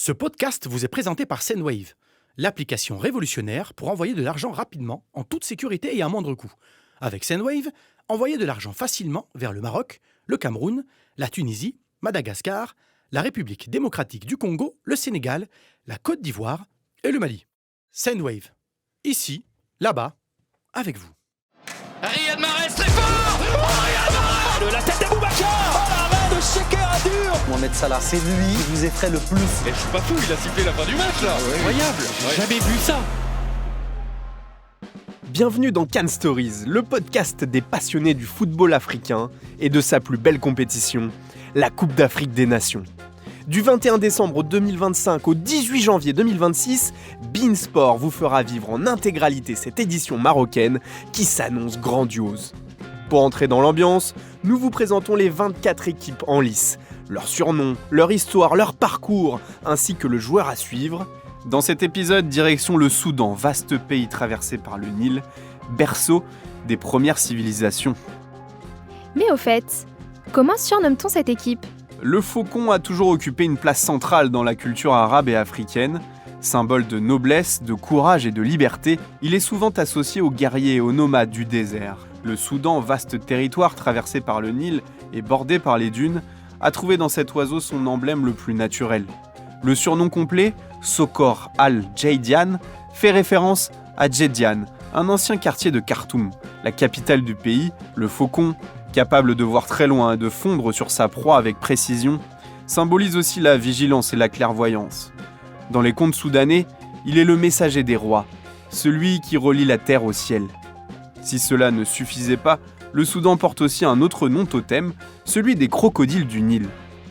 Ce podcast vous est présenté par Sendwave, l'application révolutionnaire pour envoyer de l'argent rapidement, en toute sécurité et à moindre coût. Avec Sendwave, envoyez de l'argent facilement vers le Maroc, le Cameroun, la Tunisie, Madagascar, la République démocratique du Congo, le Sénégal, la Côte d'Ivoire et le Mali. Sendwave, ici, là-bas, avec vous. Riyad Mahrez très fort. Riyad Mahrez, la tête d'Aboubacar. Oh la main de Sheker dur. Mohamed Salah, c'est lui qui vous effraie le plus. Et je suis pas fou, il a sifflé la fin du match là. Incroyable, j'ai jamais vu ça. Bienvenue dans Can Stories, le podcast des passionnés du football africain et de sa plus belle compétition, la Coupe d'Afrique des Nations. Du 21 décembre 2025 au 18 janvier 2026, beIN Sport vous fera vivre en intégralité cette édition marocaine qui s'annonce grandiose. Pour entrer dans l'ambiance, nous vous présentons les 24 équipes en lice, leurs surnoms, leur histoire, leur parcours, ainsi que le joueur à suivre. Dans cet épisode, direction le Soudan, vaste pays traversé par le Nil, berceau des premières civilisations. Mais au fait, comment surnomme-t-on cette équipe ? Le faucon a toujours occupé une place centrale dans la culture arabe et africaine. Symbole de noblesse, de courage et de liberté, il est souvent associé aux guerriers et aux nomades du désert. Le Soudan, vaste territoire traversé par le Nil et bordé par les dunes, a trouvé dans cet oiseau son emblème le plus naturel. Le surnom complet, Sokor al-Jaydian, fait référence à Djeddian, un ancien quartier de Khartoum, la capitale du pays. Le faucon, capable de voir très loin et de fondre sur sa proie avec précision, symbolise aussi la vigilance et la clairvoyance. Dans les contes soudanais, il est le messager des rois, celui qui relie la terre au ciel. Si cela ne suffisait pas, le Soudan porte aussi un autre nom totem, celui des crocodiles du Nil.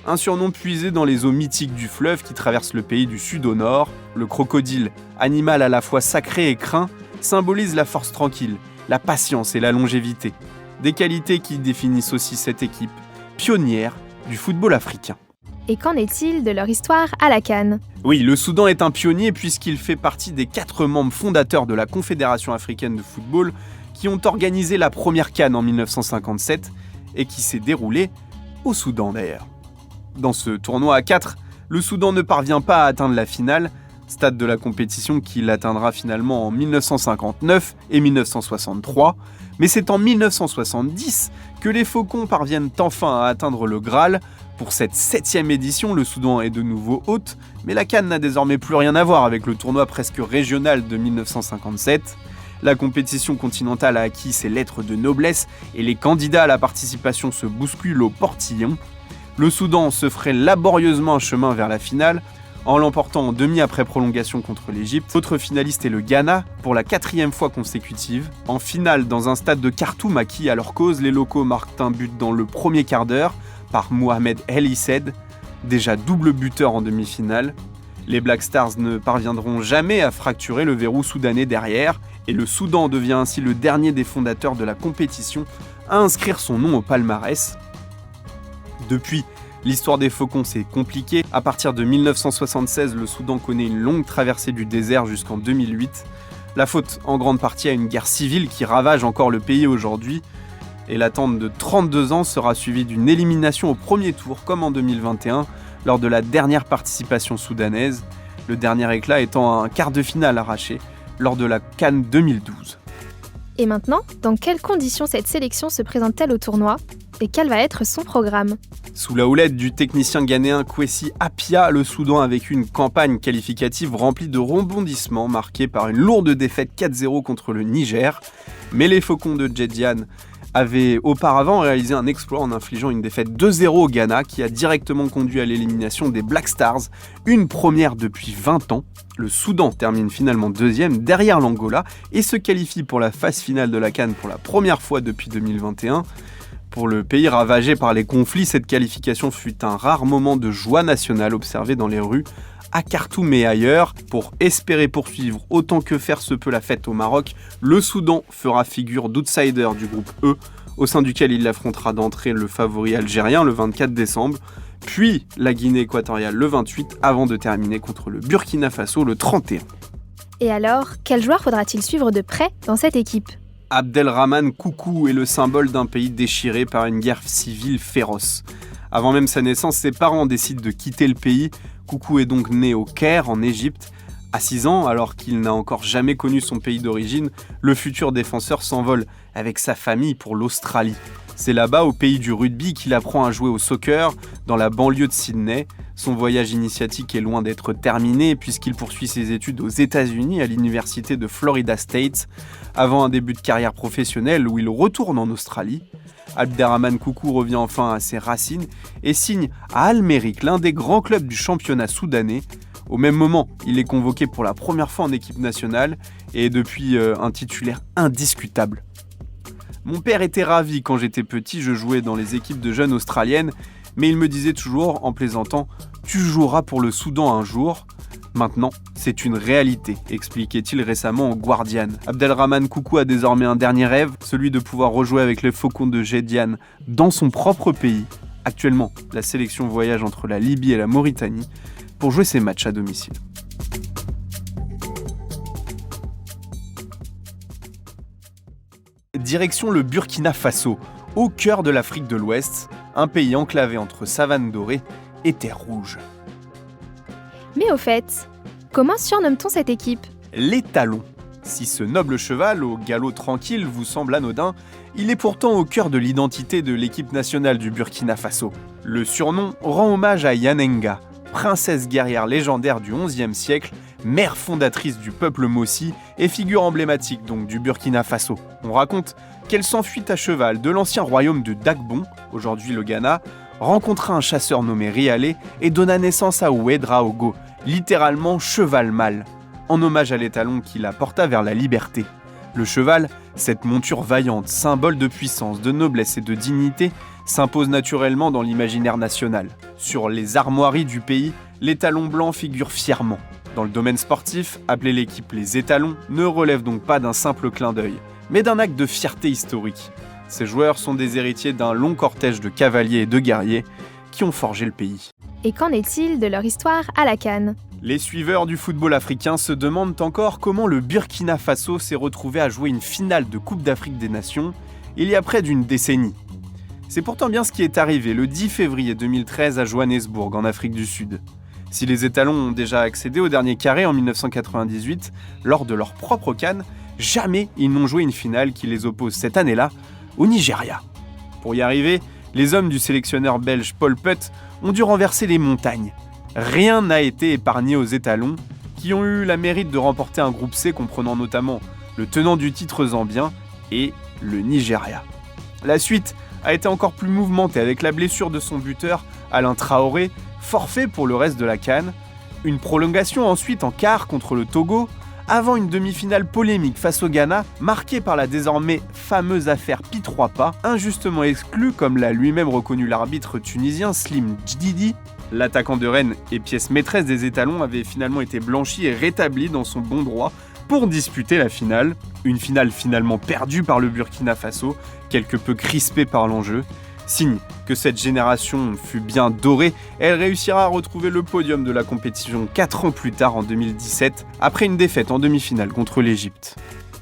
Un surnom puisé dans les eaux mythiques du fleuve qui traverse le pays du sud au nord. Le crocodile, animal à la fois sacré et craint, symbolise la force tranquille, la patience et la longévité. Des qualités qui définissent aussi cette équipe, pionnière du football africain. Et qu'en est-il de leur histoire à la CAN ? Oui, le Soudan est un pionnier puisqu'il fait partie des 4 membres fondateurs de la Confédération africaine de football qui ont organisé la première CAN en 1957 et qui s'est déroulée au Soudan d'ailleurs. Dans ce tournoi à 4, le Soudan ne parvient pas à atteindre la finale, stade de la compétition qu'il atteindra finalement en 1959 et 1963, mais c'est en 1970 que les Faucons parviennent enfin à atteindre le Graal. Pour cette 7e édition, le Soudan est de nouveau hôte, mais la CAN n'a désormais plus rien à voir avec le tournoi presque régional de 1957. La compétition continentale a acquis ses lettres de noblesse et les candidats à la participation se bousculent au portillon. Le Soudan se ferait laborieusement un chemin vers la finale, en l'emportant en demi après prolongation contre l'Égypte. L'autre finaliste est le Ghana, pour la 4e fois consécutive. En finale, dans un stade de Khartoum à qui, à leur cause, les locaux marquent un but dans le premier quart d'heure par Mohamed El Issed, déjà double buteur en demi-finale. Les Black Stars ne parviendront jamais à fracturer le verrou soudanais derrière, et le Soudan devient ainsi le dernier des fondateurs de la compétition à inscrire son nom au palmarès. Depuis, l'histoire des Faucons s'est compliquée. À partir de 1976, le Soudan connaît une longue traversée du désert jusqu'en 2008. La faute en grande partie à une guerre civile qui ravage encore le pays aujourd'hui. Et l'attente de 32 ans sera suivie d'une élimination au premier tour, comme en 2021, lors de la dernière participation soudanaise. Le dernier éclat étant un quart de finale arraché lors de la CAN 2012. Et maintenant, dans quelles conditions cette sélection se présente-t-elle au tournoi ? Et quel va être son programme ? Sous la houlette du technicien ghanéen Kwesi Appiah, le Soudan a vécu une campagne qualificative remplie de rebondissements, marquée par une lourde défaite 4-0 contre le Niger. Mais les Faucons de Djeddian avaient auparavant réalisé un exploit en infligeant une défaite 2-0 au Ghana qui a directement conduit à l'élimination des Black Stars, une première depuis 20 ans. Le Soudan termine finalement 2e derrière l'Angola et se qualifie pour la phase finale de la CAN pour la première fois depuis 2021. Pour le pays ravagé par les conflits, cette qualification fut un rare moment de joie nationale observé dans les rues, à Khartoum et ailleurs. Pour espérer poursuivre autant que faire se peut la fête au Maroc, le Soudan fera figure d'outsider du groupe E, au sein duquel il affrontera d'entrée le favori algérien le 24 décembre, puis la Guinée équatoriale le 28, avant de terminer contre le Burkina Faso le 31. Et alors, quel joueur faudra-t-il suivre de près dans cette équipe ? Abdelrahman Koukou est le symbole d'un pays déchiré par une guerre civile féroce. Avant même sa naissance, ses parents décident de quitter le pays Coucou est donc né au Caire, en Égypte. À 6 ans, alors qu'il n'a encore jamais connu son pays d'origine, le futur défenseur s'envole avec sa famille pour l'Australie. C'est là-bas, au pays du rugby, qu'il apprend à jouer au soccer, dans la banlieue de Sydney. Son voyage initiatique est loin d'être terminé, puisqu'il poursuit ses études aux États-Unis, à l'université de Florida State, avant un début de carrière professionnelle où il retourne en Australie. Abderrahmane Coucou revient enfin à ses racines et signe à Al Merrikh, l'un des grands clubs du championnat soudanais. Au même moment, il est convoqué pour la première fois en équipe nationale et est depuis un titulaire indiscutable. Mon père était ravi quand j'étais petit, je jouais dans les équipes de jeunes australiennes, mais il me disait toujours, en plaisantant, « Tu joueras pour le Soudan un jour ». Maintenant, c'est une réalité, expliquait-il récemment au Guardian. Abderrahmane Coucou a désormais un dernier rêve, celui de pouvoir rejouer avec les Faucons de Gédiane dans son propre pays. Actuellement, la sélection voyage entre la Libye et la Mauritanie pour jouer ses matchs à domicile. Direction le Burkina Faso, au cœur de l'Afrique de l'Ouest, un pays enclavé entre savane dorée et terre rouge. Mais au fait, comment surnomme-t-on cette équipe ? Les Talons. Si ce noble cheval, au galop tranquille, vous semble anodin, il est pourtant au cœur de l'identité de l'équipe nationale du Burkina Faso. Le surnom rend hommage à Yanenga, princesse guerrière légendaire du XIe siècle, mère fondatrice du peuple Mossi et figure emblématique donc du Burkina Faso. On raconte qu'elle s'enfuit à cheval de l'ancien royaume de Dagbon, aujourd'hui le Ghana, rencontra un chasseur nommé Rialé et donna naissance à Ouedraogo, littéralement cheval mâle, en hommage à l'étalon qui la porta vers la liberté. Le cheval, cette monture vaillante, symbole de puissance, de noblesse et de dignité, s'impose naturellement dans l'imaginaire national. Sur les armoiries du pays, l'étalon blanc figure fièrement. Dans le domaine sportif, appeler l'équipe les étalons ne relève donc pas d'un simple clin d'œil, mais d'un acte de fierté historique. Ces joueurs sont des héritiers d'un long cortège de cavaliers et de guerriers qui ont forgé le pays. Et qu'en est-il de leur histoire à la CAN ? Les suiveurs du football africain se demandent encore comment le Burkina Faso s'est retrouvé à jouer une finale de Coupe d'Afrique des Nations il y a près d'une décennie. C'est pourtant bien ce qui est arrivé le 10 février 2013 à Johannesburg, en Afrique du Sud. Si les étalons ont déjà accédé au dernier carré en 1998, lors de leur propre CAN, jamais ils n'ont joué une finale qui les oppose cette année-là au Nigeria. Pour y arriver, les hommes du sélectionneur belge Paul Putt ont dû renverser les montagnes. Rien n'a été épargné aux étalons, qui ont eu la mérite de remporter un groupe C comprenant notamment le tenant du titre zambien et le Nigeria. La suite a été encore plus mouvementée avec la blessure de son buteur, Alain Traoré, forfait pour le reste de la CAN, une prolongation ensuite en quart contre le Togo, avant une demi-finale polémique face au Ghana, marquée par la désormais fameuse affaire Pi3Pas, injustement exclue comme l'a lui-même reconnu l'arbitre tunisien Slim Djididi. L'attaquant de Rennes et pièce maîtresse des étalons avait finalement été blanchi et rétabli dans son bon droit pour disputer la finale. Une finale finalement perdue par le Burkina Faso, quelque peu crispée par l'enjeu. Signe que cette génération fut bien dorée, elle réussira à retrouver le podium de la compétition 4 ans plus tard en 2017, après une défaite en demi-finale contre l'Égypte.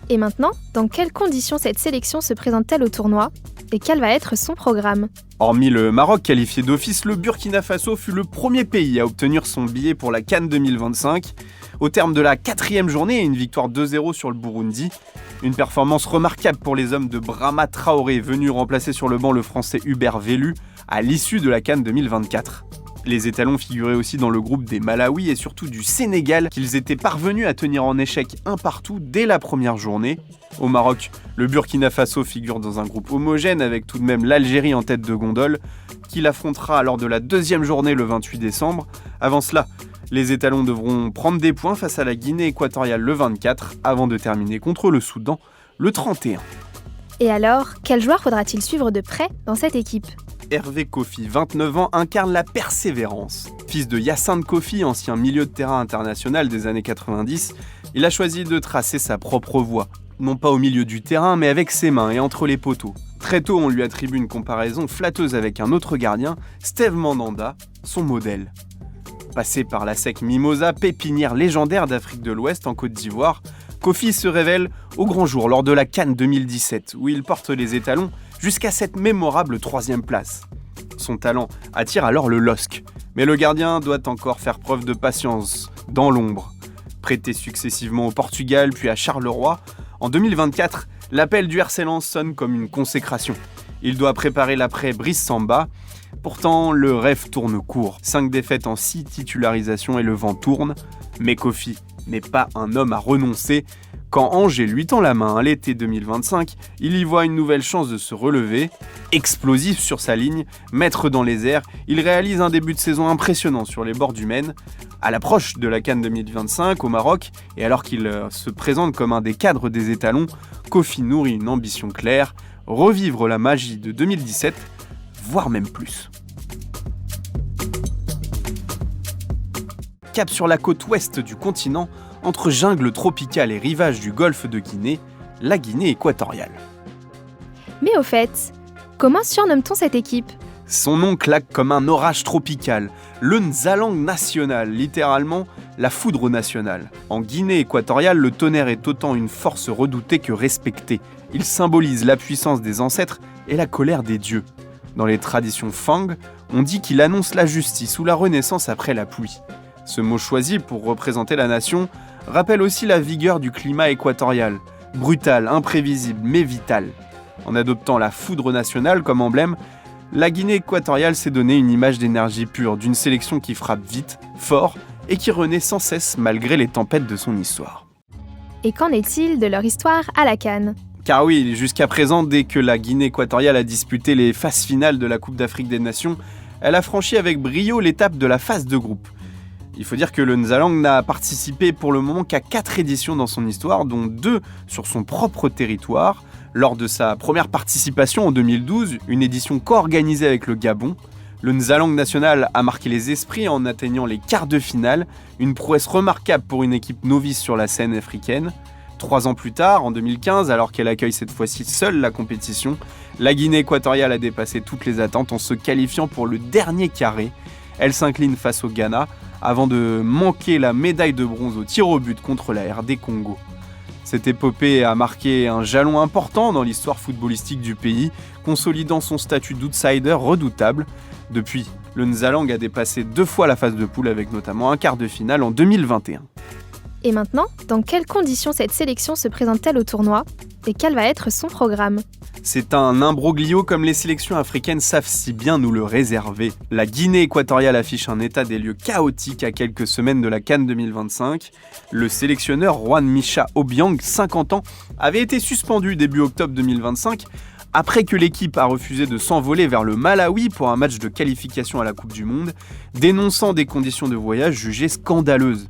Et maintenant, dans quelles conditions cette sélection se présente-t-elle au tournoi ? Et quel va être son programme ? Hormis le Maroc qualifié d'office, le Burkina Faso fut le premier pays à obtenir son billet pour la CAN 2025. Au terme de la 4e journée, une victoire 2-0 sur le Burundi. Une performance remarquable pour les hommes de Brahma Traoré, venu remplacer sur le banc le français Hubert Vellu à l'issue de la CAN 2024. Les étalons figuraient aussi dans le groupe des Malawi et surtout du Sénégal qu'ils étaient parvenus à tenir en échec un partout dès la première journée. Au Maroc, le Burkina Faso figure dans un groupe homogène avec tout de même l'Algérie en tête de gondole, qu'il affrontera lors de la 2e journée le 28 décembre. Avant cela, les étalons devront prendre des points face à la Guinée équatoriale le 24, avant de terminer contre le Soudan le 31. Et alors, quel joueur faudra-t-il suivre de près dans cette équipe ? Hervé Kofi, 29 ans, incarne la persévérance. Fils de Hyacinthe Kofi, ancien milieu de terrain international des années 90, il a choisi de tracer sa propre voie. Non pas au milieu du terrain, mais avec ses mains et entre les poteaux. Très tôt, on lui attribue une comparaison flatteuse avec un autre gardien, Steve Mandanda, son modèle. Passé par la SEC Mimosa, pépinière légendaire d'Afrique de l'Ouest en Côte d'Ivoire, Kofi se révèle au grand jour lors de la CAN 2017, où il porte les étalons jusqu'à cette mémorable 3e place. Son talent attire alors le LOSC, Mais le gardien doit encore faire preuve de patience, dans l'ombre. Prêté successivement au Portugal puis à Charleroi, en 2024, l'appel du RC Lens sonne comme une consécration. Il doit préparer l'après Brice Samba. Pourtant, le rêve tourne court. 5 défaites en 6 titularisations et le vent tourne. Mais Kofi n'est pas un homme à renoncer. Quand Angers lui tend la main à l'été 2025, il y voit une nouvelle chance de se relever. Explosif sur sa ligne, maître dans les airs, il réalise un début de saison impressionnant sur les bords du Maine. À l'approche de la CAN 2025 au Maroc, et alors qu'il se présente comme un des cadres des étalons, Kofi nourrit une ambition claire, revivre la magie de 2017, voire même plus. Cap sur la côte ouest du continent, entre jungle tropicale et rivage du golfe de Guinée, la Guinée équatoriale. Mais au fait, comment surnomme-t-on cette équipe ? Son nom claque comme un orage tropical, le Nzalang national, littéralement la foudre nationale. En Guinée équatoriale, le tonnerre est autant une force redoutée que respectée. Il symbolise la puissance des ancêtres et la colère des dieux. Dans les traditions Fang, on dit qu'il annonce la justice ou la renaissance après la pluie. Ce mot choisi pour représenter la nation rappelle aussi la vigueur du climat équatorial, brutal, imprévisible, mais vital. En adoptant la foudre nationale comme emblème, la Guinée équatoriale s'est donné une image d'énergie pure, d'une sélection qui frappe vite, fort et qui renaît sans cesse malgré les tempêtes de son histoire. Et qu'en est-il de leur histoire à la CAN ? Car oui, jusqu'à présent, dès que la Guinée équatoriale a disputé les phases finales de la Coupe d'Afrique des Nations, elle a franchi avec brio l'étape de la phase de groupe. Il faut dire que le Nzalang n'a participé pour le moment qu'à 4 éditions dans son histoire, dont 2 sur son propre territoire. Lors de sa première participation en 2012, une édition co-organisée avec le Gabon, le Nzalang national a marqué les esprits en atteignant les quarts de finale, une prouesse remarquable pour une équipe novice sur la scène africaine. 3 ans plus tard, en 2015, alors qu'elle accueille cette fois-ci seule la compétition, la Guinée équatoriale a dépassé toutes les attentes en se qualifiant pour le dernier carré. Elle s'incline face au Ghana, avant de manquer la médaille de bronze au tir au but contre la RD Congo. Cette épopée a marqué un jalon important dans l'histoire footballistique du pays, consolidant son statut d'outsider redoutable. Depuis, le Nzalang a dépassé 2 fois la phase de poule avec notamment un quart de finale en 2021. Et maintenant, dans quelles conditions cette sélection se présente-t-elle au tournoi ? Et quel va être son programme ? C'est un imbroglio comme les sélections africaines savent si bien nous le réserver. La Guinée équatoriale affiche un état des lieux chaotique à quelques semaines de la CAN 2025. Le sélectionneur Juan Micha Obiang, 50 ans, avait été suspendu début octobre 2025 après que l'équipe a refusé de s'envoler vers le Malawi pour un match de qualification à la Coupe du Monde, dénonçant des conditions de voyage jugées scandaleuses.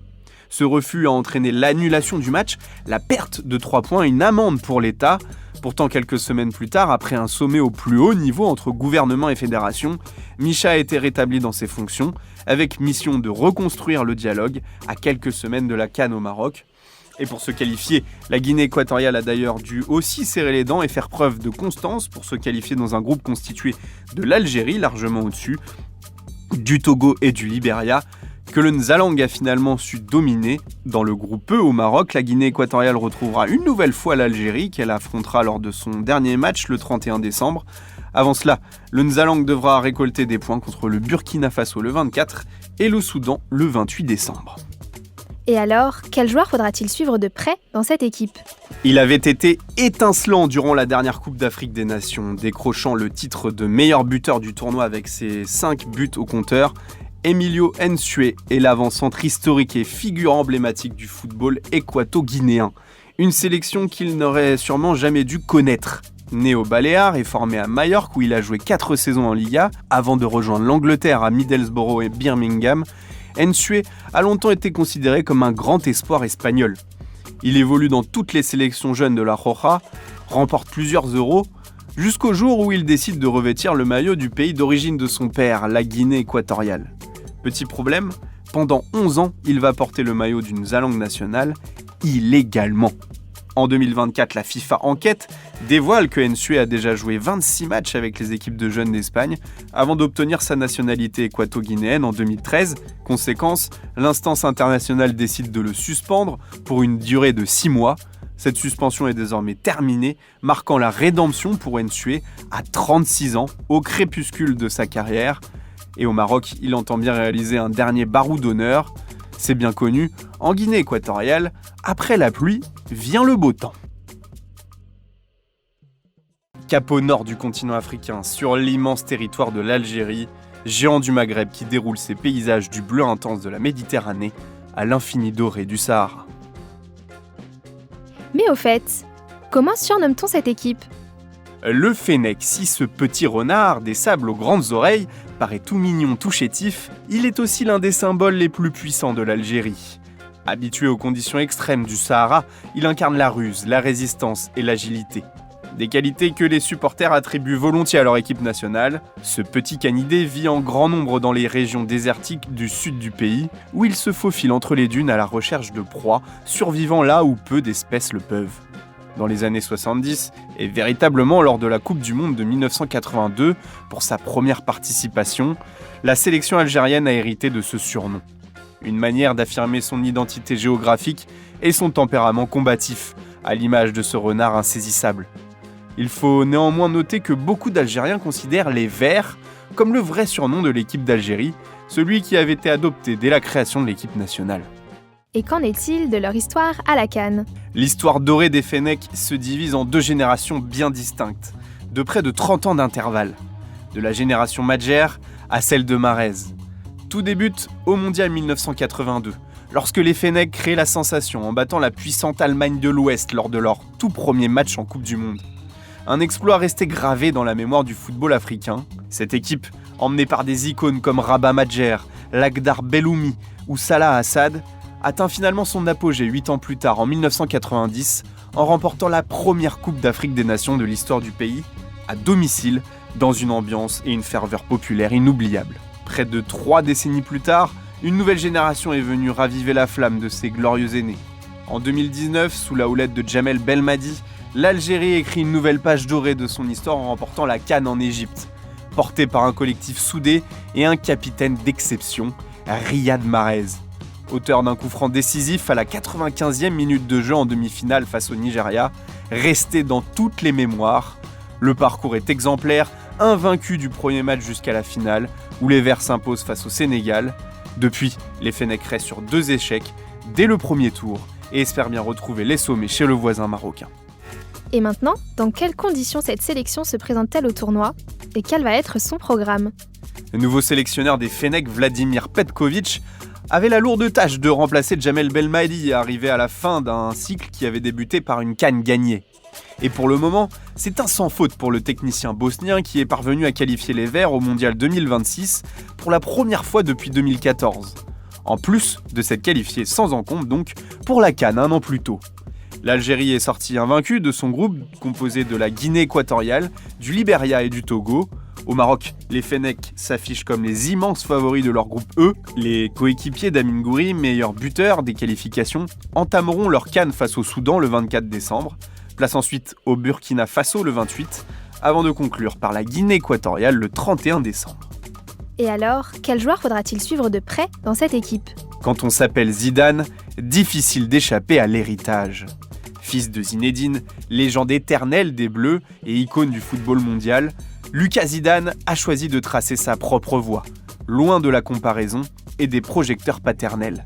Ce refus a entraîné l'annulation du match, la perte de 3 points et une amende pour l'État. Pourtant, quelques semaines plus tard, après un sommet au plus haut niveau entre gouvernement et fédération, Micha a été rétabli dans ses fonctions, avec mission de reconstruire le dialogue à quelques semaines de la CAN au Maroc. Et pour se qualifier, la Guinée équatoriale a d'ailleurs dû aussi serrer les dents et faire preuve de constance pour se qualifier dans un groupe constitué de l'Algérie, largement au-dessus, du Togo et du Libéria, que le Nzalang a finalement su dominer. Dans le groupe E au Maroc, la Guinée équatoriale retrouvera une nouvelle fois l'Algérie qu'elle affrontera lors de son dernier match le 31 décembre. Avant cela, le Nzalang devra récolter des points contre le Burkina Faso le 24 et le Soudan le 28 décembre. Et alors, quel joueur faudra-t-il suivre de près dans cette équipe ? Il avait été étincelant durant la dernière Coupe d'Afrique des Nations, décrochant le titre de meilleur buteur du tournoi avec ses 5 buts au compteur. Emilio Nsue est l'avant-centre historique et figure emblématique du football équato-guinéen. Une sélection qu'il n'aurait sûrement jamais dû connaître. Né aux Baléares et formé à Majorque où il a joué 4 saisons en Liga, avant de rejoindre l'Angleterre à Middlesbrough et Birmingham, Nsue a longtemps été considéré comme un grand espoir espagnol. Il évolue dans toutes les sélections jeunes de la Roja, remporte plusieurs euros, jusqu'au jour où il décide de revêtir le maillot du pays d'origine de son père, la Guinée équatoriale. Petit problème, pendant 11 ans, il va porter le maillot du Nzalang national illégalement. En 2024, la FIFA enquête dévoile que Nsue a déjà joué 26 matchs avec les équipes de jeunes d'Espagne avant d'obtenir sa nationalité équato-guinéenne en 2013. Conséquence, l'instance internationale décide de le suspendre pour une durée de 6 mois. Cette suspension est désormais terminée, marquant la rédemption pour Nsue à 36 ans, au crépuscule de sa carrière. Et au Maroc, il entend bien réaliser un dernier barou d'honneur. C'est bien connu, en Guinée équatoriale, après la pluie, vient le beau temps. Cap au nord du continent africain, sur l'immense territoire de l'Algérie, géant du Maghreb qui déroule ses paysages du bleu intense de la Méditerranée à l'infini doré du Sahara. Mais au fait, comment surnomme-t-on cette équipe ? Le Fennec, si ce petit renard des sables aux grandes oreilles paraît tout mignon, tout chétif, il est aussi l'un des symboles les plus puissants de l'Algérie. Habitué aux conditions extrêmes du Sahara, il incarne la ruse, la résistance et l'agilité. Des qualités que les supporters attribuent volontiers à leur équipe nationale. Ce petit canidé vit en grand nombre dans les régions désertiques du sud du pays, où il se faufile entre les dunes à la recherche de proies, survivant là où peu d'espèces le peuvent. Dans les années 70, et véritablement lors de la Coupe du Monde de 1982, pour sa première participation, la sélection algérienne a hérité de ce surnom. Une manière d'affirmer son identité géographique et son tempérament combatif, à l'image de ce renard insaisissable. Il faut néanmoins noter que beaucoup d'Algériens considèrent les Verts comme le vrai surnom de l'équipe d'Algérie, celui qui avait été adopté dès la création de l'équipe nationale. Et qu'en est-il de leur histoire à la CAN ? L'histoire dorée des Fennecs se divise en deux générations bien distinctes, de près de 30 ans d'intervalle, de la génération Madjer à celle de Mahrez. Tout débute au Mondial 1982, lorsque les Fennecs créent la sensation en battant la puissante Allemagne de l'Ouest lors de leur tout premier match en Coupe du Monde. Un exploit resté gravé dans la mémoire du football africain. Cette équipe, emmenée par des icônes comme Rabat Madjer, Lakhdar Belloumi ou Salah Assad, atteint finalement son apogée 8 ans plus tard, en 1990, en remportant la première Coupe d'Afrique des Nations de l'histoire du pays, à domicile, dans une ambiance et une ferveur populaire inoubliables. Près de 3 décennies plus tard, une nouvelle génération est venue raviver la flamme de ses glorieux aînés. En 2019, sous la houlette de Djamel Belmadi, l'Algérie écrit une nouvelle page dorée de son histoire en remportant la CAN en Égypte, portée par un collectif soudé et un capitaine d'exception, Riyad Mahrez. Auteur d'un coup franc décisif à la 95e minute de jeu en demi-finale face au Nigeria, resté dans toutes les mémoires. Le parcours est exemplaire, invaincu du premier match jusqu'à la finale, où les Verts s'imposent face au Sénégal. Depuis, les Fennecs restent sur 2 échecs dès le premier tour et espèrent bien retrouver les sommets chez le voisin marocain. Et maintenant, dans quelles conditions cette sélection se présente-t-elle au tournoi ? Et quel va être son programme ? Le nouveau sélectionneur des Fennecs, Vladimir Petkovic, avait la lourde tâche de remplacer Djamel Belmadi, arrivé à la fin d'un cycle qui avait débuté par une CAN gagnée. Et pour le moment, c'est un sans faute pour le technicien bosnien qui est parvenu à qualifier les Verts au Mondial 2026 pour la première fois depuis 2014. En plus de s'être qualifié sans encombre donc pour la CAN un an plus tôt. L'Algérie est sortie invaincue de son groupe composé de la Guinée équatoriale, du Libéria et du Togo. Au Maroc, les Fennecs s'affichent comme les immenses favoris de leur groupe E. Les coéquipiers d'Amine Gouiri, meilleur buteur des qualifications, entameront leur CAN face au Soudan le 24 décembre. Place ensuite au Burkina Faso le 28, avant de conclure par la Guinée équatoriale le 31 décembre. Et alors, quel joueur faudra-t-il suivre de près dans cette équipe ? Quand on s'appelle Zidane, difficile d'échapper à l'héritage. Fils de Zinedine, légende éternelle des Bleus et icône du football mondial, Lucas Zidane a choisi de tracer sa propre voie, loin de la comparaison et des projecteurs paternels.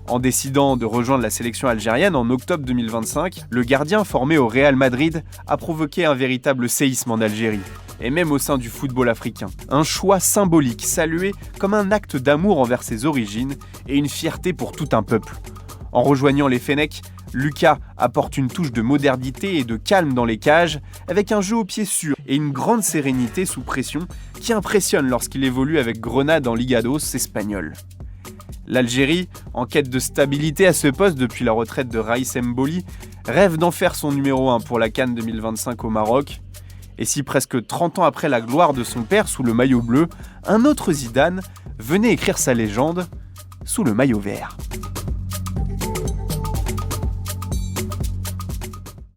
En décidant de rejoindre la sélection algérienne en octobre 2025, le gardien formé au Real Madrid a provoqué un véritable séisme en Algérie, et même au sein du football africain. Un choix symbolique salué comme un acte d'amour envers ses origines et une fierté pour tout un peuple. En rejoignant les Fennecs, Lucas apporte une touche de modernité et de calme dans les cages, avec un jeu au pied sûr et une grande sérénité sous pression qui impressionne lorsqu'il évolue avec Grenade en Liga dos espagnole. L'Algérie, en quête de stabilité à ce poste depuis la retraite de Raïs Mboli, rêve d'en faire son numéro 1 pour la CAN 2025 au Maroc. Et si presque 30 ans après la gloire de son père sous le maillot bleu, un autre Zidane venait écrire sa légende sous le maillot vert.